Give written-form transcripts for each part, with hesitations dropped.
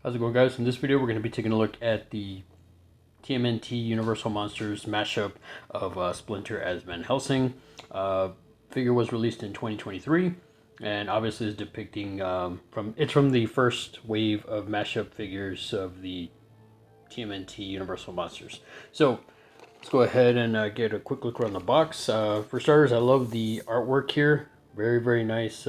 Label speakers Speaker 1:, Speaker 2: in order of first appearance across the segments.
Speaker 1: How's it going, guys? In this video we're going to be taking a look at the TMNT Universal Monsters mashup of Splinter as Van Helsing. Figure was released in 2023 and obviously is depicting from the first wave of mashup figures of the TMNT Universal Monsters. So let's go ahead and get a quick look around the box. For starters, I love the artwork here. Very nice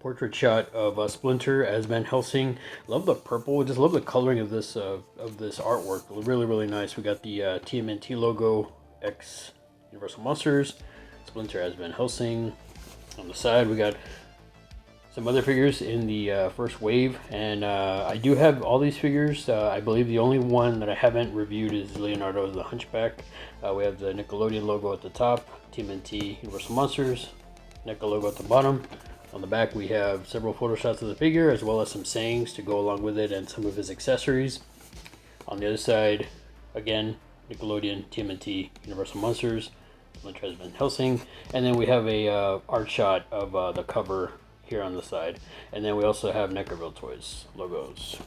Speaker 1: portrait shot of Splinter as Van Helsing. Love the purple. Just love the coloring of this artwork. Really nice. We got the TMNT logo, X Universal Monsters, Splinter as Van Helsing. On the side, we got some other figures in the first wave, and I do have all these figures. I believe the only one that I haven't reviewed is Leonardo the Hunchback. We have the Nickelodeon logo at the top, TMNT Universal Monsters, NECA logo at the bottom. On the back we have several photo shots of the figure, as well as some sayings to go along with it and some of his accessories. On the other side, again, Nickelodeon, TMNT Universal Monsters, Splinter as Van Helsing, and then we have a art shot of the cover here on the side, and then we also have NECA Toys logos.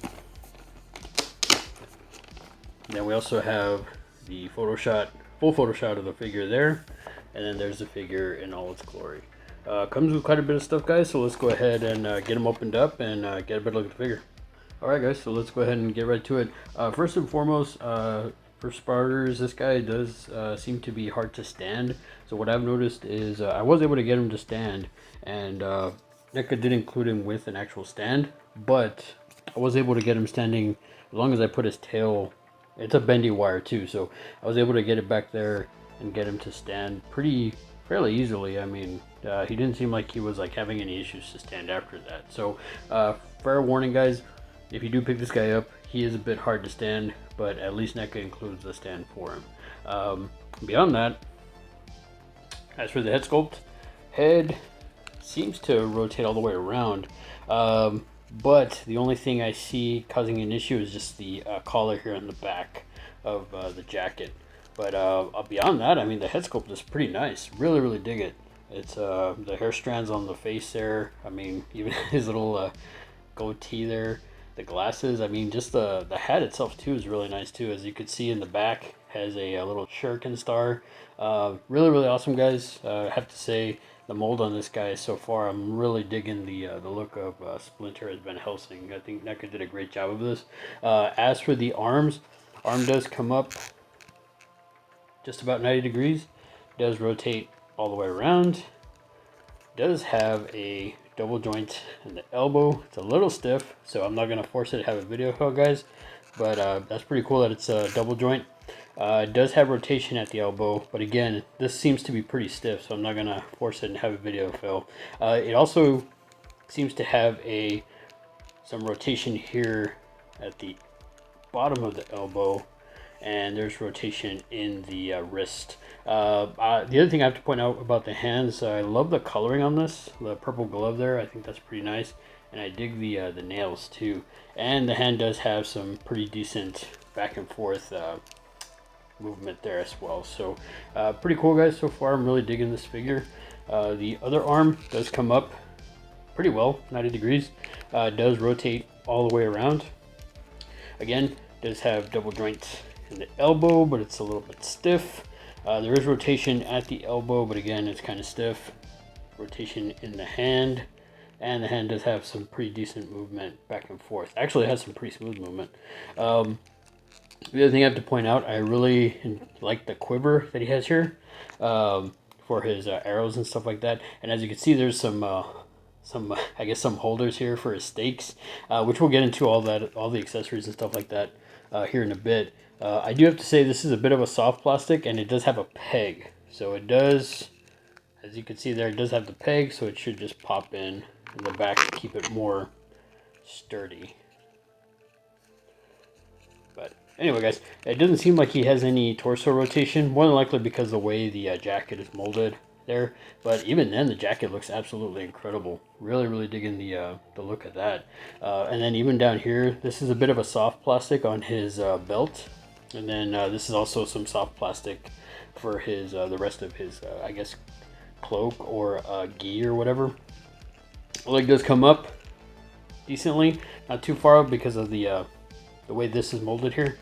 Speaker 1: And then we also have the full photo shot of the figure there, and then there's the figure in all its glory. Comes with quite a bit of stuff, guys, so let's go ahead and get them opened up and get a better look at the figure. Alright, guys, so let's go ahead and get right to it. First and foremost, for starters, this guy does seem to be hard to stand. So what I've noticed is I was able to get him to stand, and NECA did include him with an actual stand, but I was able to get him standing as long as I put his tail. It's a bendy wire too, so I was able to get it back there and get him to stand fairly easily. I mean, he didn't seem like he was having any issues to stand after that. So fair warning, guys, if you do pick this guy up, he is a bit hard to stand, but at least NECA includes the stand for him. Beyond that, as for the head sculpt, head seems to rotate all the way around, but the only thing I see causing an issue is just the collar here on the back of the jacket. But beyond that, I mean, the head sculpt is pretty nice. Really dig it. It's the hair strands on the face there. I mean, even his little goatee there. The glasses. I mean, just the hat itself too is really nice too. As you can see in the back, has a little shuriken star. Really awesome, guys. I have to say, the mold on this guy so far, I'm really digging the look of Splinter as Van Helsing. I think NECA did a great job of this. As for the arm does come up just about 90 degrees, does rotate all the way around, does have a double joint in the elbow. It's a little stiff, so I'm not going to force it to have a video call, guys, but that's pretty cool that it's a double joint. It does have rotation at the elbow, but again, this seems to be pretty stiff, so I'm not going to force it and have a video fill. It also seems to have some rotation here at the bottom of the elbow, and there's rotation in the wrist. The other thing I have to point out about the hands, I love the coloring on this, the purple glove there. I think that's pretty nice, and I dig the nails too. And the hand does have some pretty decent back and forth movement there as well. So pretty cool, guys, so far. I'm really digging this figure. The other arm does come up pretty well, 90 degrees. Does rotate all the way around. Again, does have double joints in the elbow, but it's a little bit stiff. There is rotation at the elbow, but again, it's kind of stiff. Rotation in the hand, and the hand does have some pretty decent movement back and forth. Actually, it has some pretty smooth movement. The other thing I have to point out, I really like the quiver that he has here for his arrows and stuff like that. And as you can see, there's some I guess some holders here for his stakes, which we'll get into all the accessories and stuff like that here in a bit. I do have to say, this is a bit of a soft plastic, and it does have a peg. So it does, as you can see there, it does have the peg, so it should just pop in the back to keep it more sturdy. But anyway, guys, it doesn't seem like he has any torso rotation, more than likely because of the way the jacket is molded there. But even then, the jacket looks absolutely incredible. Really digging the look of that. And then even down here, this is a bit of a soft plastic on his belt. And then this is also some soft plastic for his the rest of his I guess cloak or gi or whatever. The leg does come up decently, not too far up because of the the way this is molded here.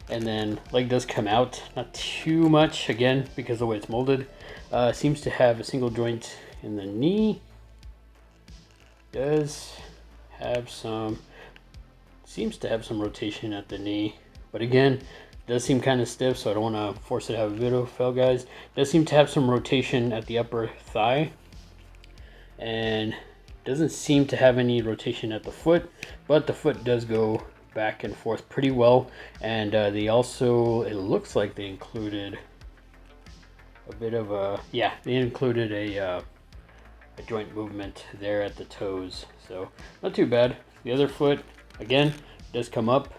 Speaker 1: And then leg does come out, not too much, again, because of the way it's molded. Seems to have a single joint in the knee. Does have some, seems to have some rotation at the knee, but again, does seem kind of stiff, so I don't want to force it to have a video fail, guys. Does seem to have some rotation at the upper thigh, and doesn't seem to have any rotation at the foot, but the foot does go back and forth pretty well. And they also, it looks like they included a bit of a, yeah, they included a joint movement there at the toes, so not too bad. The other foot, again, does come up.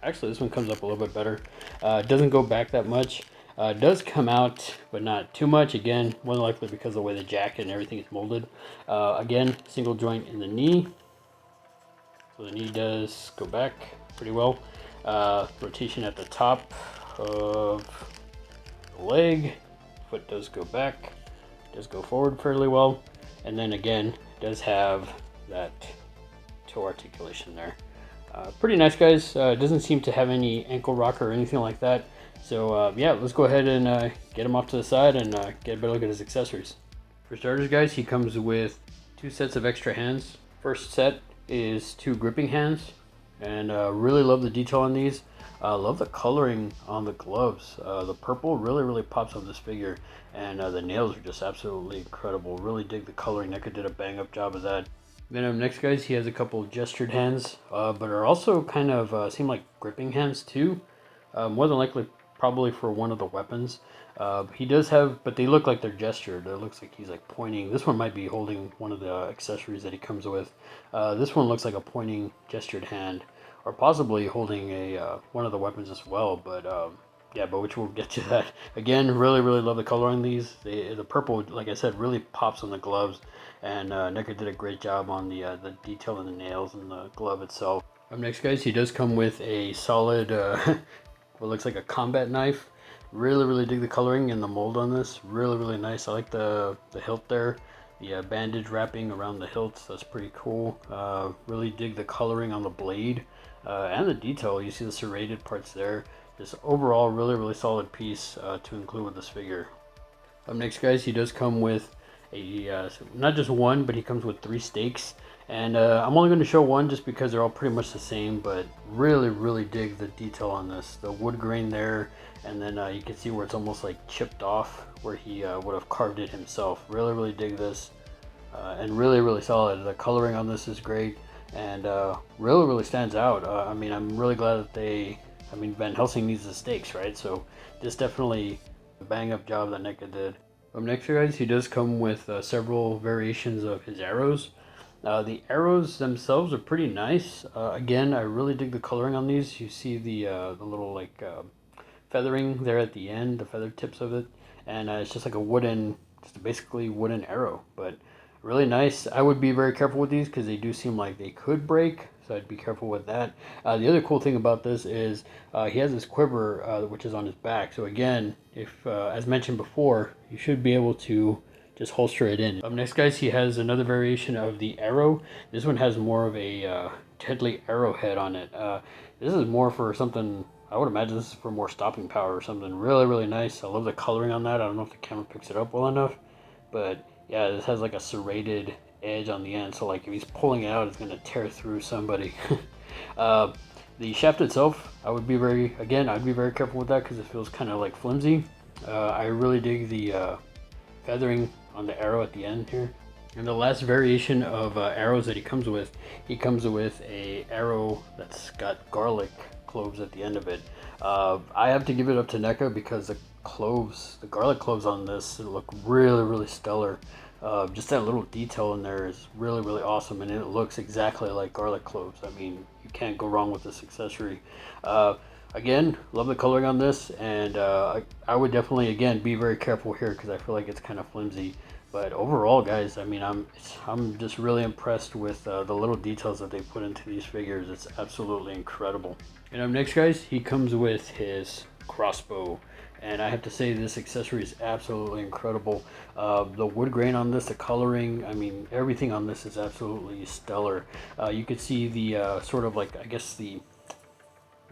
Speaker 1: Actually, this one comes up a little bit better. Doesn't go back that much. Does come out, but not too much. Again, more than likely because of the way the jacket and everything is molded. Again, single joint in the knee. So the knee does go back pretty well. Rotation at the top of the leg. Foot does go back. Does go forward fairly well. And then again, does have that toe articulation there. Pretty nice, guys. Doesn't seem to have any ankle rocker or anything like that. So yeah, let's go ahead and get him off to the side and get a better look at his accessories. For starters, guys, he comes with 2 sets of extra hands. First set is 2 gripping hands, and really love the detail on these. Love the coloring on the gloves. The purple really pops on this figure, and the nails are just absolutely incredible. Really dig the coloring. NECA did a bang up job of that. Then next, guys, he has a couple gestured hands, but are also kind of seem like gripping hands too. More than likely probably for one of the weapons. He does have, but they look like they're gestured. It looks like he's like pointing. This one might be holding one of the accessories that he comes with. This one looks like a pointing gestured hand, or possibly holding a one of the weapons as well. But yeah, but which we'll get to that. Again, really love the color on these. The purple, like I said, really pops on the gloves, and NECA did a great job on the detail in the nails and the glove itself. Up next, guys, he does come with a solid, what looks like a combat knife. Really dig the coloring and the mold on this. Really nice. I like the hilt there, the bandage wrapping around the hilts. That's pretty cool. Really dig the coloring on the blade and the detail. You see the serrated parts there. Just overall, really solid piece to include with this figure. Up next, guys, he does come with a not just one, but he comes with 3 stakes. And I'm only going to show one just because they're all pretty much the same, but really dig the detail on this. The wood grain there, and then you can see where it's almost like chipped off, where he would have carved it himself. Really dig this, and really solid. The coloring on this is great, and really stands out. I mean, I'm really glad that they, I mean, Van Helsing needs the stakes, right? So this definitely a bang up job that NECA did. Next, guys, he does come with several variations of his arrows. The arrows themselves are pretty nice. Again, I really dig the coloring on these. You see the little like feathering there at the end, the feather tips of it, and it's just like a wooden, just basically wooden arrow, but really nice. I would be very careful with these because they do seem like they could break, so I'd be careful with that. The other cool thing about this is he has this quiver which is on his back. So again, if as mentioned before, you should be able to just holster it in. Next, guys, he has another variation of the arrow. This one has more of a deadly arrowhead on it. This is more for something, I would imagine this is for more stopping power or something. Really nice. I love the coloring on that. I don't know if the camera picks it up well enough, but yeah, this has like a serrated edge on the end, so like if he's pulling it out, it's going to tear through somebody. The shaft itself, I'd be very careful with that because it feels kind of like flimsy. I really dig the feathering on the arrow at the end here. And the last variation of arrows that he comes with a arrow that's got garlic cloves at the end of it. I have to give it up to NECA because the garlic cloves on this look really stellar. Just that little detail in there is really awesome, and it looks exactly like garlic cloves. I mean, you can't go wrong with this accessory. Again, love the coloring on this, and I would definitely, again, be very careful here because I feel like it's kind of flimsy. But overall, guys, I mean, I'm just really impressed with the little details that they put into these figures. It's absolutely incredible. And up next, guys, he comes with his crossbow. And I have to say, this accessory is absolutely incredible. The wood grain on this, the coloring, I mean, everything on this is absolutely stellar. You could see the sort of like, I guess the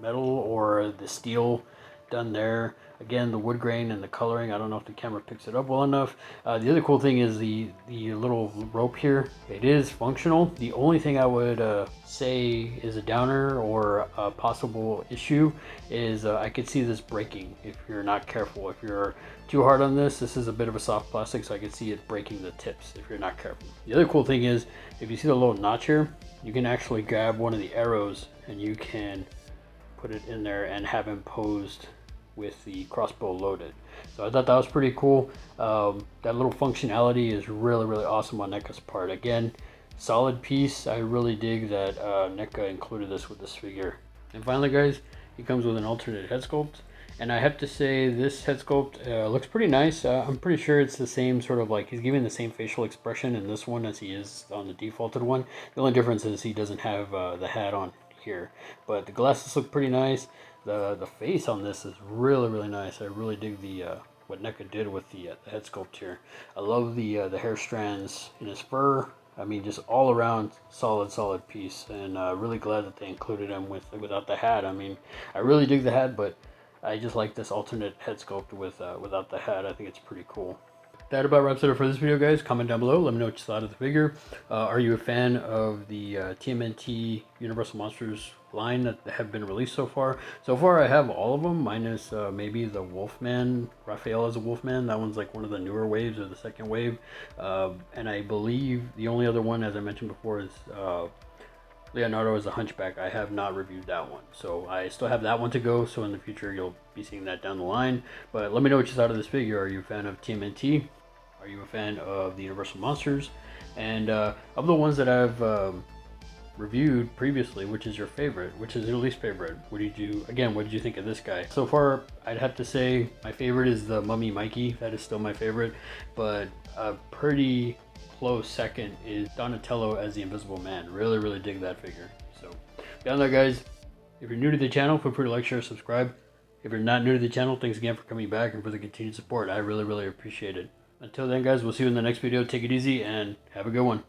Speaker 1: metal or the steel done there. Again, the wood grain and the coloring, I don't know if the camera picks it up well enough. The other cool thing is the little rope here. It is functional. The only thing I would say is a downer or a possible issue is I could see this breaking if you're not careful. If you're too hard on this is a bit of a soft plastic, so I could see it breaking the tips if you're not careful. The other cool thing is, if you see the little notch here, you can actually grab one of the arrows and you can put it in there and have him posed with the crossbow loaded. So I thought that was pretty cool. That little functionality is really awesome on NECA's part. Again, solid piece. I really dig that NECA included this with this figure. And finally, guys, he comes with an alternate head sculpt. And I have to say, this head sculpt looks pretty nice. I'm pretty sure it's the same sort of, like, he's giving the same facial expression in this one as he is on the defaulted one. The only difference is he doesn't have the hat on here. But the glasses look pretty nice. The face on this is really nice. I really dig the what NECA did with the head sculpt here. I love the hair strands in his fur. I mean, just all around solid piece, and really glad that they included him without the hat. I mean, I really dig the hat, but I just like this alternate head sculpt without the hat. I think it's pretty cool. That about wraps it up for this video, guys. Comment down below. Let me know what you thought of the figure. Are you a fan of the TMNT Universal Monsters line that have been released so far? So far, I have all of them, minus maybe the Wolfman. Raphael as a Wolfman. That one's like one of the newer waves, or the second wave. And I believe the only other one, as I mentioned before, is Leonardo as a Hunchback. I have not reviewed that one, so I still have that one to go. So in the future, you'll be seeing that down the line. But let me know what you thought of this figure. Are you a fan of TMNT? Are you a fan of the Universal Monsters? And of the ones that I've reviewed previously, which is your favorite? Which is your least favorite? What did you think of this guy? So far, I'd have to say my favorite is the Mummy Mikey. That is still my favorite, but a pretty close second is Donatello as the Invisible Man. Really dig that figure. So beyond that, guys, if you're new to the channel, feel free to like, share, subscribe. If you're not new to the channel, thanks again for coming back and for the continued support. I really appreciate it. Until then, guys, we'll see you in the next video. Take it easy and have a good one.